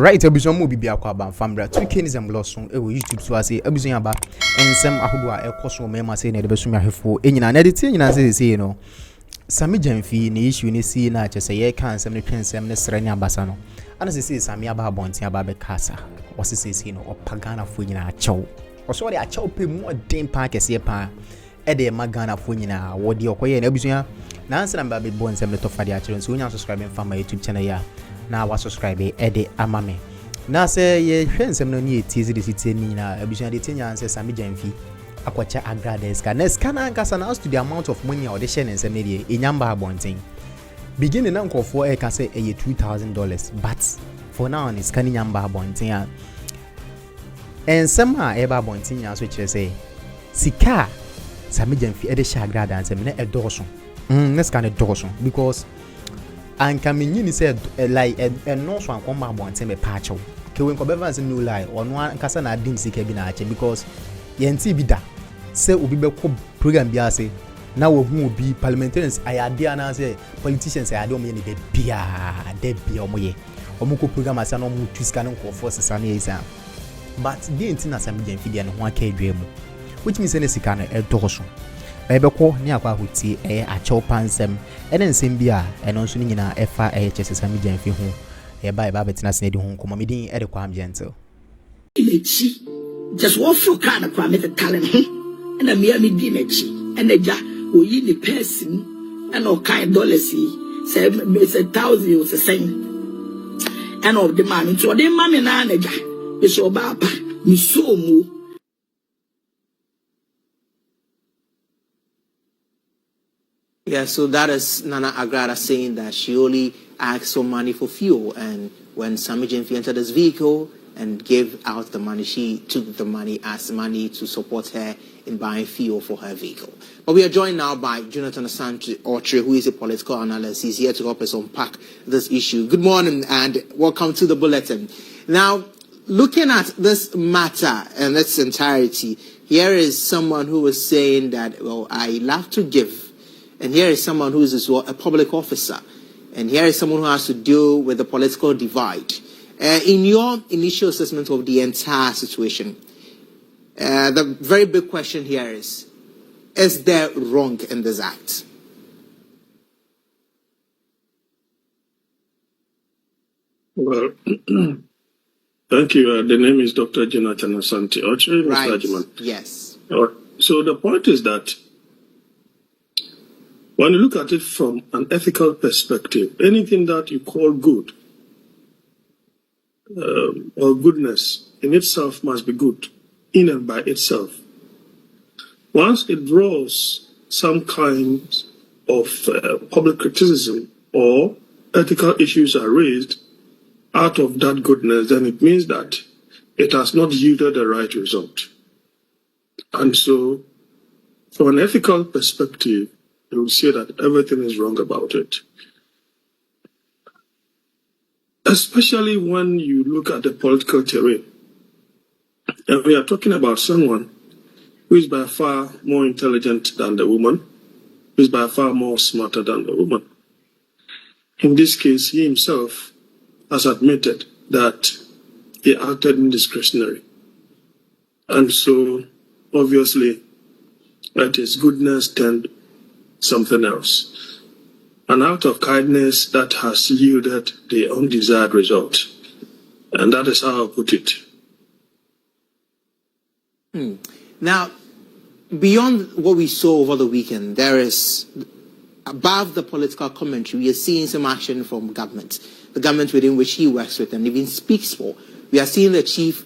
Right, ebuson mo bibia kwa ba famra 2k nizem loso e wo YouTube so ase ebuson aba ensem ahodo a ekoso mema se na de beso ahefo enyina na de tie nyina se no Sammy Gyamfi na issue ni si na chese ye kan ensem ne twensem ne sra ni abasa no ana se Sammy aba bonten aba be kasa wo se no opagana fo nyina achew wo so de achew pe mu den pa kese pa e de magana fo nyina wo de okoye na ebuson na ansa na ba be bonsem ne to fa de achew so nya subscribe from my YouTube channel ya na wa subscribe ede amame na say ye hwensem no ni etizi de siti ni na abusuan de tinya anse Sammy Gyamfi akwacha Agradaa ska na ska na nkasa na to the amount of money or the share nsem ne de enyamba abonten beginning na nkofo e ka say e $2,000 but for now is ska nyamba abonten a ensem a e ba abonten ya so kire say sika Sammy Gyamfi e de share Agradaa nsem na e doso na ska na doso because and can mean you said like a no so an come abonten be patcho ke we ko be vance no lie ono nkasa na dim sika bi na ache because yenti bi da say obi be ko program bi ase na wo hu obi parliamentarians ayade ana say politicians ayade omo ye ne de bia omo ye omo ko program ase na omo twiska no ko force sa na yesa but the enti na Sammy Gyamfi dia ne ho aka adwa mu which means say sika no e doso ebeko ni akwa huti achew pansem ene nsem bia eno nso ni nyina efa chese Sammy Gyamfi ho ba betina sene di ho nkomo medin ede kwa am gentle imechi just what for kind of me the talent and a me di mechi and eja oyi the person and all kind dollars say it's 1,000 or say and of the man so the man na eja be so ba pa mi so mu. Yeah, so that is Nana Agradaa saying that she only asked for money for fuel, and when Sammy Gyamfi entered this vehicle and gave out the money, she took the money as money to support her in buying fuel for her vehicle. But we are joined now by Jonathan Asante-Otre, who is a political analyst. He's here to help us unpack this issue. Good morning and welcome to the bulletin. Now, looking at this matter in its entirety, here is someone who was saying that, well, I love to give. And here is someone who is as well a public officer. And here is someone who has to deal with the political divide. In your initial assessment of the entire situation, the very big question here is there wrong in this act? Well, thank you. The name is Dr. Jonathan Asante-Otre. Right, yes. So the point is that when you look at it from an ethical perspective, anything that you call good or goodness in itself must be good in and by itself. Once it draws some kind of public criticism or ethical issues are raised out of that goodness, then it means that it has not yielded the right result. And so, from an ethical perspective, you will say that everything is wrong about it. Especially when you look at the political terrain. And we are talking about someone who is by far more intelligent than the woman, who is by far more smarter than the woman. In this case, he himself has admitted that he acted indiscretionary. And so, obviously, that his goodness turned something else. An act of kindness that has yielded the undesired result. And that is how I put it. Now, beyond what we saw over the weekend, there is, above the political commentary, we are seeing some action from government, the government within which he works with and even speaks for. We are seeing the chief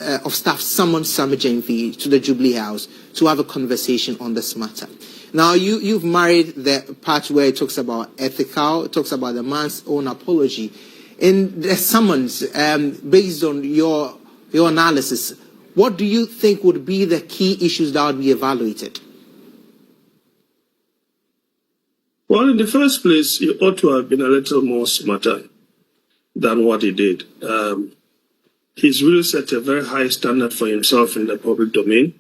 of staff summon Sammy Gyamfi to the Jubilee House to have a conversation on this matter. Now, you've married the part where it talks about ethical, it talks about the man's own apology. In the summons, based on your analysis, what do you think would be the key issues that would be evaluated? Well, in the first place, he ought to have been a little more smarter than what he did. He's really set a very high standard for himself in the public domain,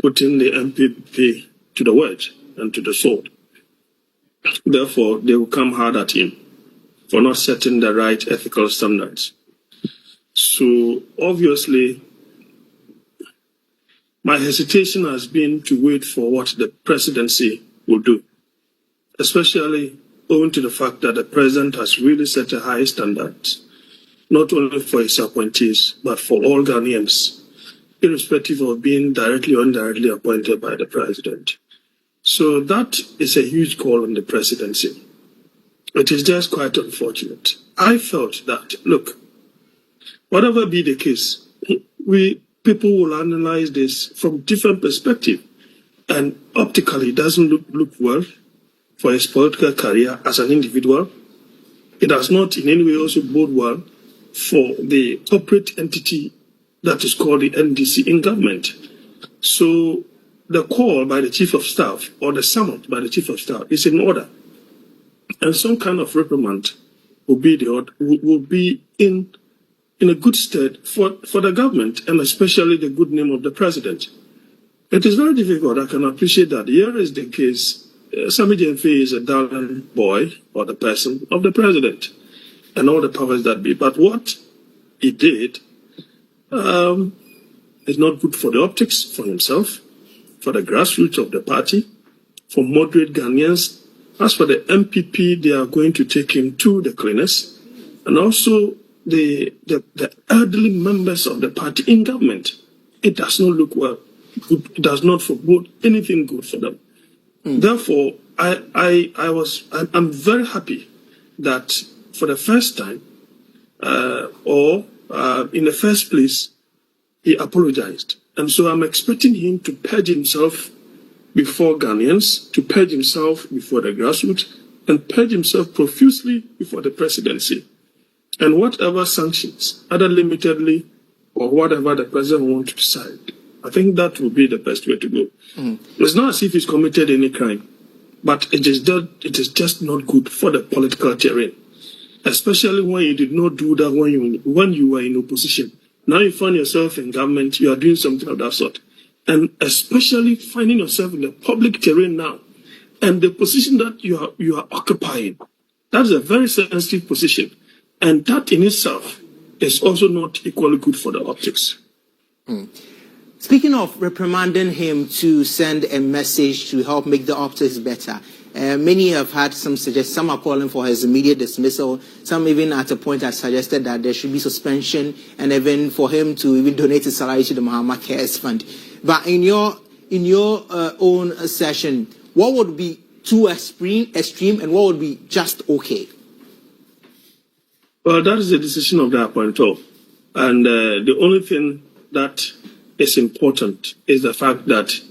putting the MPP to the wedge and to the sword. Therefore, they will come hard at him for not setting the right ethical standards. So obviously, my hesitation has been to wait for what the presidency will do, especially owing to the fact that the president has really set a high standard, not only for his appointees, but for all Ghanaians, irrespective of being directly or indirectly appointed by the president. So that is a huge call on the presidency. It is just quite unfortunate. I felt that, look, whatever be the case, people will analyze this from different perspectives, and optically it doesn't look well for his political career as an individual. It does not in any way also bode well for the corporate entity that is called the NDC in government. So the call by the chief of staff or the summons by the chief of staff is in order, and some kind of reprimand will be in a good stead for the government, and especially the good name of the president. It is very difficult. I can appreciate that. Here is the case. Sammy Gyamfi is a darling boy or the person of the president and all the powers that be. But what he did is not good for the optics, for himself, for the grassroots of the party, for moderate Ghanaians. As for the MPP, they are going to take him to the cleaners, and also the elderly members of the party in government. It does not look well. It does not forebode anything good for them. Therefore, I'm very happy that for the first time, in the first place, he apologized. And so I'm expecting him to purge himself before Ghanaians, to purge himself before the grassroots, and purge himself profusely before the presidency. And whatever sanctions, either limitedly or whatever the president wants to decide, I think that will be the best way to go. It's not as if he's committed any crime, but it is just not good for the political terrain, especially when you did not do that when you were in opposition. Now you find yourself in government, you are doing something of that sort. And especially finding yourself in the public terrain now, and the position that you are occupying, that's a very sensitive position. And that in itself is also not equally good for the optics. Speaking of reprimanding him to send a message to help make the optics better, many have had some suggest. Some are calling for his immediate dismissal. Some even at a point have suggested that there should be suspension and even for him to even donate his salary to the Muhammad Cares Fund. But in your own session, what would be too extreme and what would be just okay? Well, that is the decision of the appointer. And the only thing that is important is the fact that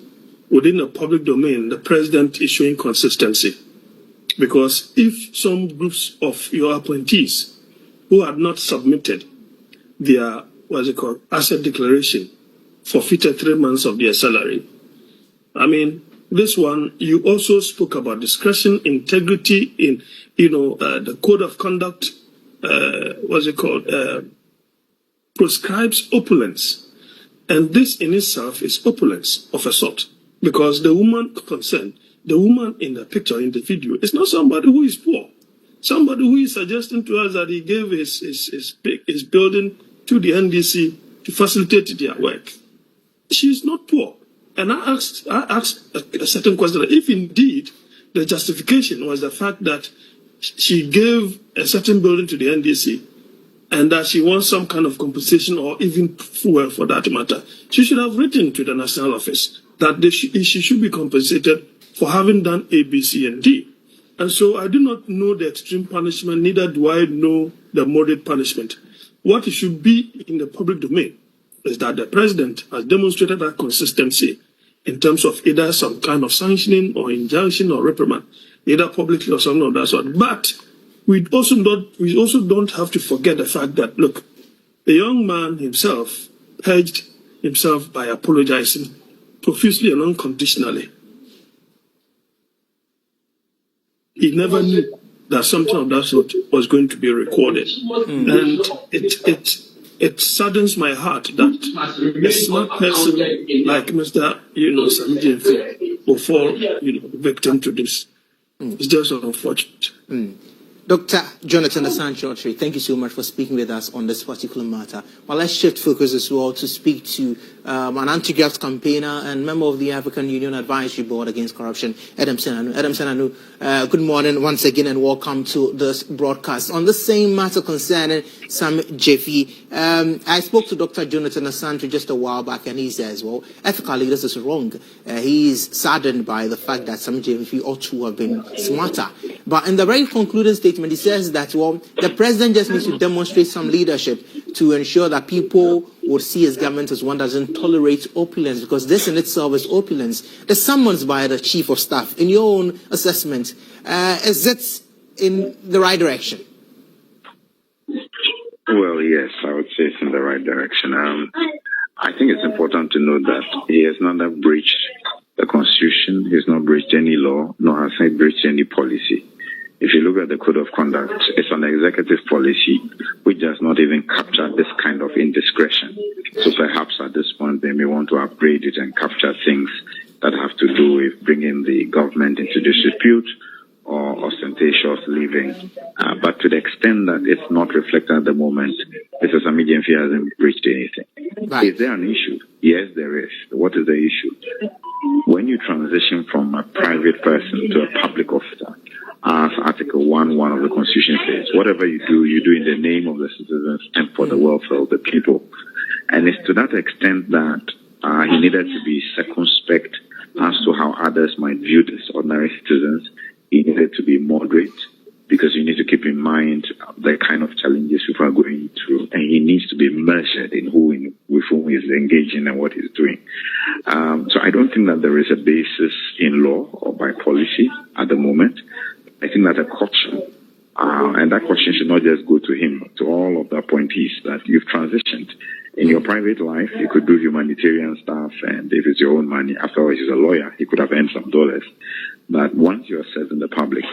within the public domain, the president is showing consistency. Because if some groups of your appointees who had not submitted their, asset declaration forfeited 3 months of their salary, I mean, this one, you also spoke about discretion, integrity in, the code of conduct, prescribes opulence. And this in itself is opulence of a sort. Because the woman concerned, the woman in the picture, in the video, is not somebody who is poor. Somebody who is suggesting to us that he gave his building to the NDC to facilitate their work. She is not poor. And I asked a certain question, if indeed the justification was the fact that she gave a certain building to the NDC and that she wants some kind of compensation or even fuel for that matter, she should have written to the national office that she should be compensated for having done A, B, C, and D. And so I do not know the extreme punishment, neither do I know the moderate punishment. What it should be in the public domain is that the president has demonstrated that consistency in terms of either some kind of sanctioning or injunction or reprimand, either publicly or something of that sort. But we also don't have to forget the fact that, look, the young man himself purged himself by apologizing profusely and unconditionally. He never knew that something of that sort was going to be recorded. And it saddens my heart that a smart person like Mr. Sammy Gyamfi will fall victim to this. It's just unfortunate. Dr. Jonathan Asante, thank you so much for speaking with us on this particular matter. Well, let's shift focus as well to speak to an anti-graft campaigner and member of the African Union Advisory Board Against Corruption, Adam Senanu. Adam Senanu, good morning once again and welcome to this broadcast. On the same matter concerning Sammy Gyamfi, I spoke to Dr. Jonathan Asante just a while back and he says, well, ethically this is wrong. He is saddened by the fact that Sammy Gyamfi ought to have been smarter. But in the very concluding statement, he says that, well, the president just needs to demonstrate some leadership to ensure that people would see his government as one that doesn't tolerate opulence, because this in itself is opulence. The summons by the chief of staff, in your own assessment, is it in the right direction? Well, yes, I would say it's in the right direction. I think it's important to note that he has not breached the Constitution, he has not breached any law, nor has he breached any policy. If you look at the Code of Conduct, it's an executive policy which does not even capture this kind of indiscretion. So perhaps at this point they may want to upgrade it and capture things that have to do with bringing the government into disrepute or ostentatious living. But to the extent that it's not reflected at the moment, Mr. Sammy Gyamfi hasn't breached anything. Right. Is there an issue? Yes, there is. What is the issue? When you transition from a private person to a public officer, as Article 1.1 of the Constitution says, whatever you do in the name of the citizens and for the welfare of the people. And it's to that extent that he needed to be circumspect as to how others might view this ordinary citizens. He needed to be moderate, because you need to keep in mind the kind of challenges people are going through, and he needs to be measured in with whom he's engaging and what he's doing. So I don't think that there is a basis in law or by policy at the moment. I think that a caution, and that caution should not just go to him, to all of the appointees, that you've transitioned. In your private life, you could do humanitarian stuff, and if it's your own money, after all, he's a lawyer, he could have earned some dollars. But once you're serving the public,